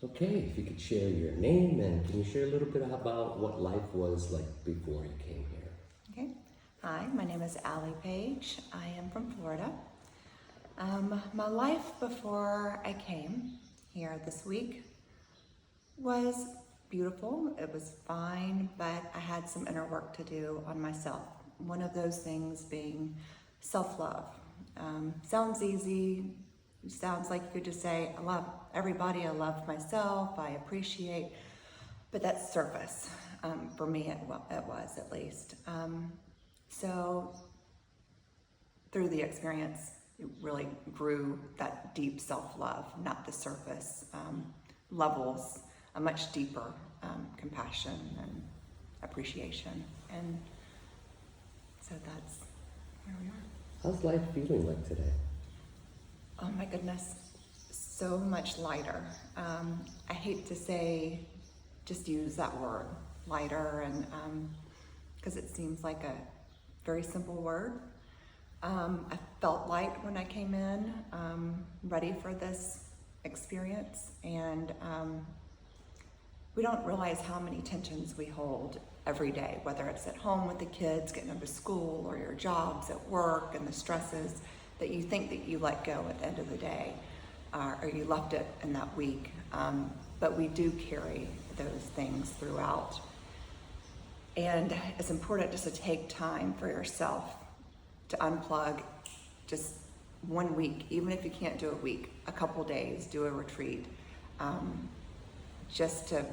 Okay, if you could share your name and can you share a little bit about what life was like before you came here? Okay. Hi, my name is Ally Paige. I am from Florida. My life before I came here this week was beautiful. It was fine, but I had some inner work to do on myself. One of those things being self-love. Sounds easy. Sounds like you could just say, I love everybody, I love myself, I appreciate, but that's surface. For me, it was at least. So through the experience, it really grew that deep self-love, not the surface levels, a much deeper compassion and appreciation. And so that's where we are. How's life feeling like today? Oh my goodness, so much lighter. I hate to say, just use that word, lighter, and because it seems like a very simple word. I felt light when I came in, ready for this experience, and we don't realize how many tensions we hold every day, whether it's at home with the kids, getting them to school, or your jobs at work, and the stresses that you think that you let go at the end of the day, or you left it in that week. But we do carry those things throughout. And it's important just to take time for yourself to unplug just 1 week, even if you can't do a week, a couple days, do a retreat, just to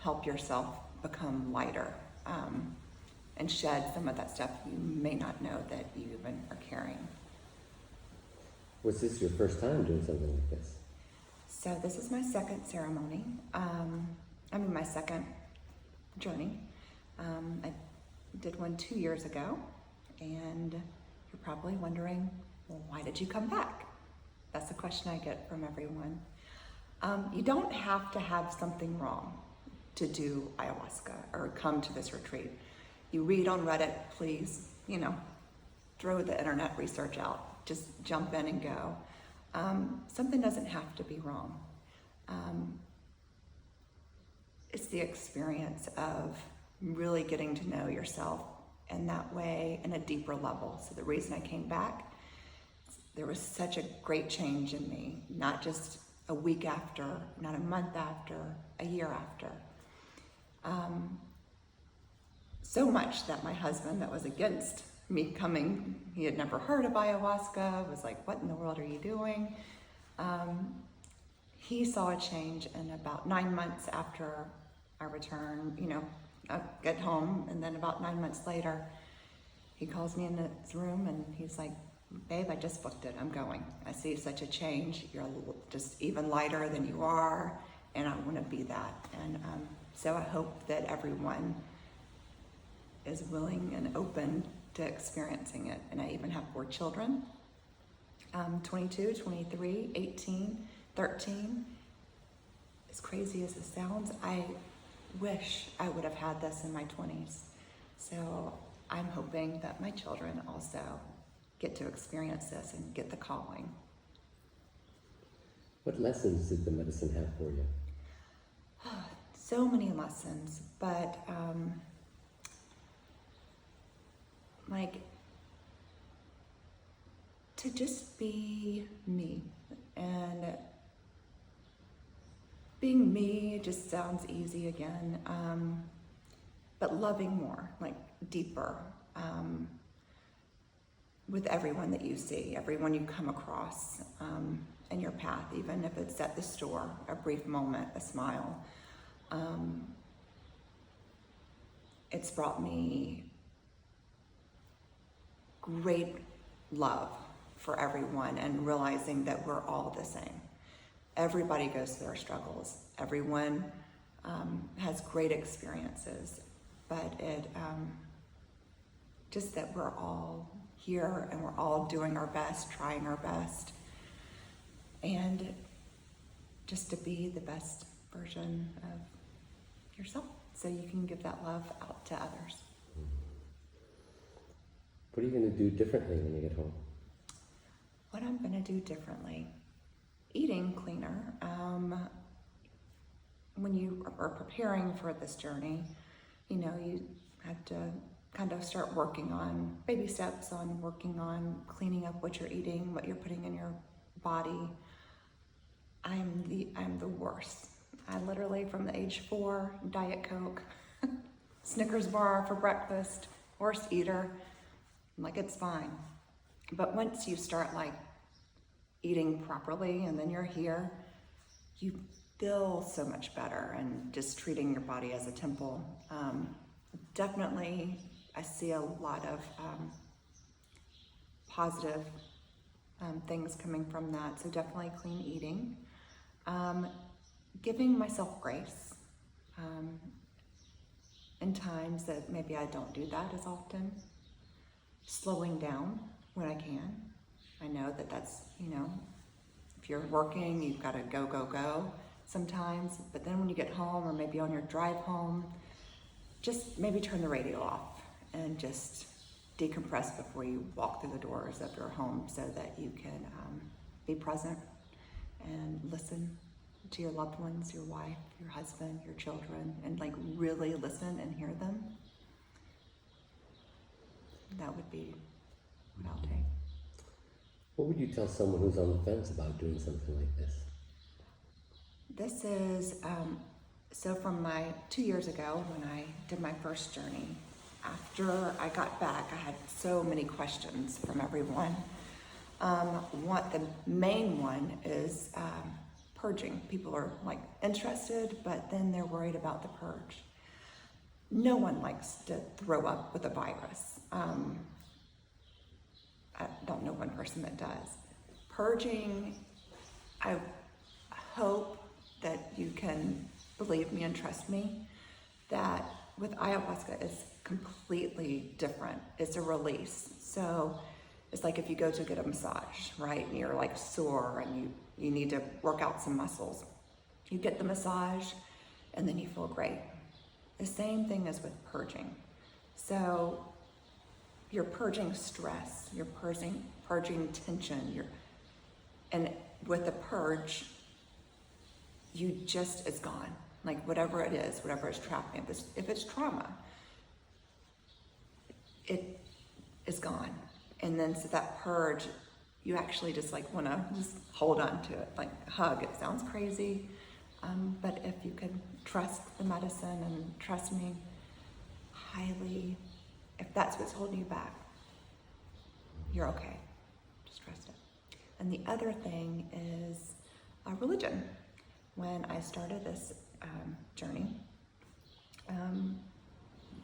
help yourself become lighter and shed some of that stuff you may not know that you even are carrying. Was this your first time doing something like this? So this is my second ceremony. My second journey. I did one 2 years ago, and you're probably wondering, well, why did you come back? That's a question I get from everyone. You don't have to have something wrong to do ayahuasca or come to this retreat. You read on Reddit, please, throw the internet research out. Just jump in and go. Something doesn't have to be wrong. It's the experience of really getting to know yourself in that way, in a deeper level. So the reason I came back, there was such a great change in me, not just a week after, not a month after, a year after. So much that my husband, that was against me coming, he had never heard of ayahuasca, was like, what in the world are you doing? He saw a change in about 9 months after our return, I get home, and then about 9 months later, he calls me in his room and he's like, babe, I just booked it, I'm going. I see such a change, you're just even lighter than you are, and I want to be that. And so I hope that everyone is willing and open to experiencing it. And I even have 4 children, 22, 23, 18, 13. As crazy as it sounds, I wish I would have had this in my 20s. So I'm hoping that my children also get to experience this and get the calling. What lessons did the medicine have for you? So many lessons, but to just be me. And being me just sounds easy again, but loving more, deeper, with everyone that you see, everyone you come across in your path, even if it's at the store, a brief moment, a smile. It's brought me great love for everyone and realizing that we're all the same. Everybody goes through their struggles. Everyone has great experiences, but just that we're all here and we're all doing our best, trying our best, and just to be the best version of yourself so you can give that love out to others. What are you going to do differently when you get home? What I'm going to do differently? Eating cleaner. you are preparing for this journey, you know, you have to kind of start working on baby steps on working on cleaning up what you're eating, what you're putting in your body. I'm the worst. I literally, from the age 4, Diet Coke, Snickers bar for breakfast, worst eater. I'm like, it's fine. But once you start like eating properly and then you're here, you feel so much better, and just treating your body as a temple. Definitely, I see a lot of positive things coming from that. So definitely clean eating. Giving myself grace in times that maybe I don't do that as often. Slowing down when I can. I know that that's, you know, if you're working, you've got to go, go, go sometimes. But then when you get home, or maybe on your drive home, just maybe turn the radio off and just decompress before you walk through the doors of your home, so that you can be present and listen to your loved ones, your wife, your husband, your children, and like really listen and hear them. That would be what I'll take. What would you tell someone who's on the fence about doing something like this? This is, so from my 2 years ago when I did my first journey, after I got back, I had so many questions from everyone. The main one is purging. People are like interested, but then they're worried about the purge. No one likes to throw up with a virus. I don't know one person that does. Purging, I hope that you can believe me and trust me that with ayahuasca, it's completely different. It's a release. So it's like if you go to get a massage, right? And you're like sore and you need to work out some muscles. You get the massage and then you feel great. The same thing as with purging. So you're purging stress, you're purging tension, and with the purge, it's gone. Like whatever it is, whatever is trapping, if it's trauma, it is gone. And then so that purge, you actually just like wanna just hold on to it, like hug. It sounds crazy, but if you can trust the medicine and trust me highly, if that's what's holding you back, you're okay. Just trust it. And the other thing is religion. When I started this journey,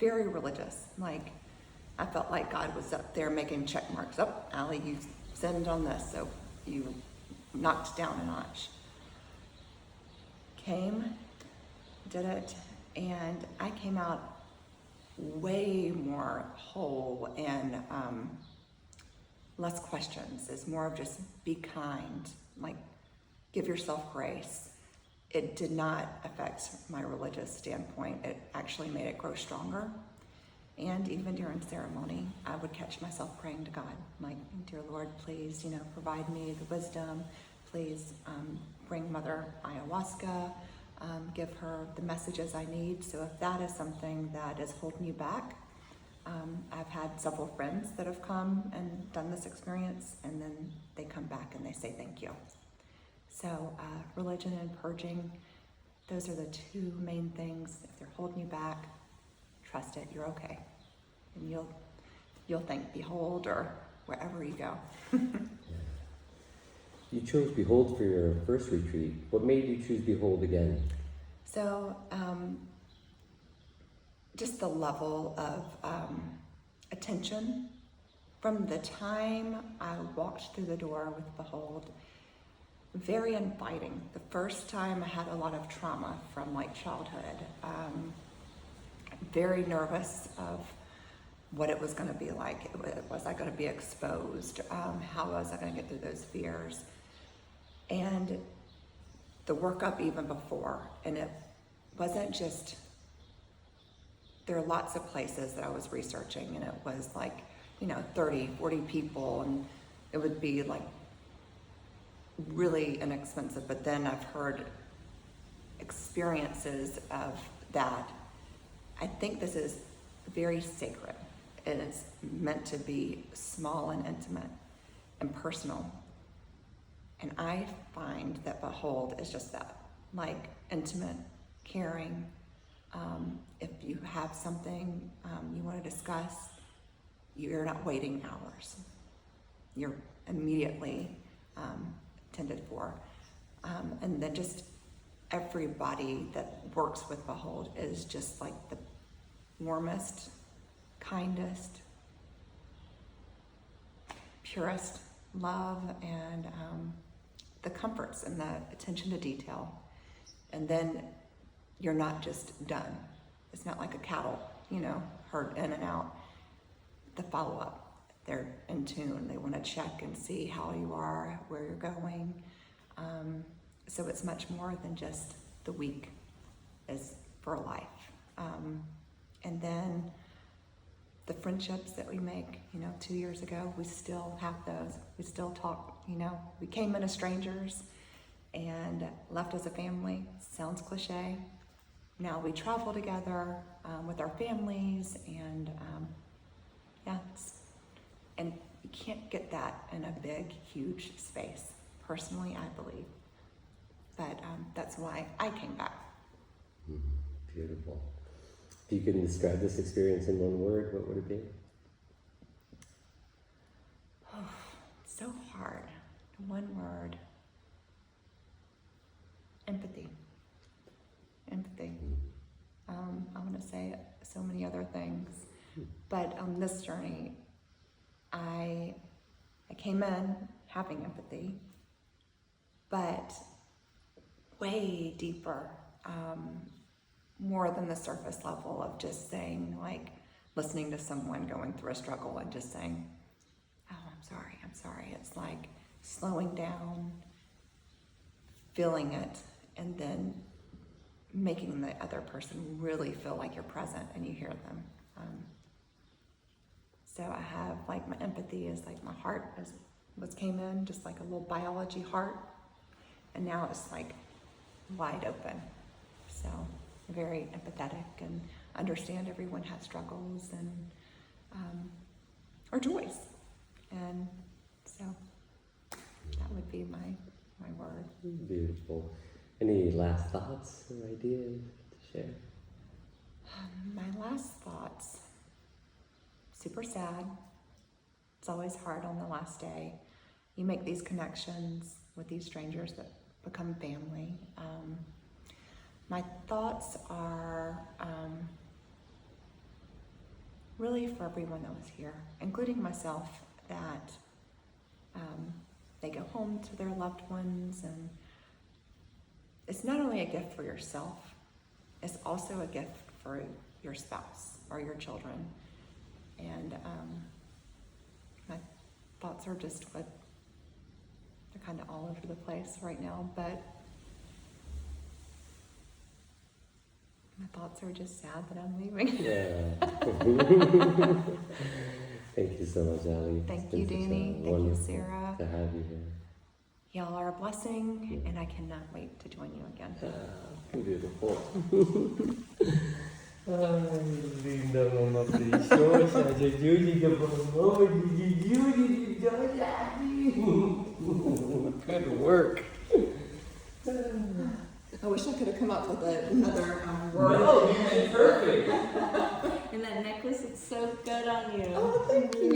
very religious. Like I felt like God was up there making check marks. Oh, Ally, you sinned on this, so you knocked down a notch. Came, did it, and I came out way more whole and less questions. It's more of just be kind, like give yourself grace. It did not affect my religious standpoint. It actually made it grow stronger. And even during ceremony, I would catch myself praying to God, like, dear Lord, please, provide me the wisdom. Please bring Mother Ayahuasca, give her the messages I need. So if that is something that is holding you back, I've had several friends that have come and done this experience, and then they come back and they say thank you. So religion and purging, those are the two main things. If they're holding you back, trust it, you're okay. And you'll thank Behold or wherever you go. You chose Behold for your first retreat. What made you choose Behold again? So just the level of attention from the time I walked through the door with Behold, very inviting. The first time I had a lot of trauma from like childhood, very nervous of what it was going to be like. Was I going to be exposed? How was I going to get through those fears? And the workup even before, and it wasn't just, there are lots of places that I was researching, and it was like, 30, 40 people, and it would be like really inexpensive. But then I've heard experiences of that. I think this is very sacred. It is meant to be small and intimate and personal. And I find that Behold is just that, like intimate, caring. If you have something you want to discuss, you're not waiting hours. You're immediately tended for. And then just everybody that works with Behold is just like the warmest, kindest, purest love, and the comforts and the attention to detail. And then you're not just done. It's not like a cattle, herd in and out. The follow-up, they're in tune. They want to check and see how you are, where you're going. So it's much more than just the week is for life. And then the friendships that we make, 2 years ago, we still have those. We still talk, we came in as strangers and left as a family. Sounds cliche. Now we travel together with our families, and and you can't get that in a big, huge space. Personally, I believe. But that's why I came back. Beautiful. If you could describe this experience in one word, what would it be? Oh, so hard. One word. Empathy. Empathy. I want to say so many other things, but on this journey, I came in having empathy, but way deeper, more than the surface level of just saying, like, listening to someone going through a struggle and just saying, oh, I'm sorry. It's like slowing down, feeling it, and then making the other person really feel like you're present and you hear them. So I have, like, my empathy is like my heart was came in, just like a little biology heart, and now it's like wide open. So very empathetic and understand everyone has struggles and or joys, and so that would be my word. Beautiful. Any last thoughts or ideas to share? My last thoughts, super sad. It's always hard on the last day. You make these connections with these strangers that become family. My thoughts are really for everyone that was here, including myself, that they go home to their loved ones, and it's not only a gift for yourself, it's also a gift for your spouse or your children. And my thoughts are just they're kind of all over the place right now, but my thoughts are just sad that I'm leaving. Yeah. Thank you so much, Ally. Thank you, Danny. Thank you, Sarah. To have you here. Y'all are a blessing, and I cannot wait to join you again. Beautiful. Ay, linda mamma preciosa, Giulia, good work. I wish I could have come up with another word. No, you did perfect. And that necklace, it's so good on you. Oh, thank you.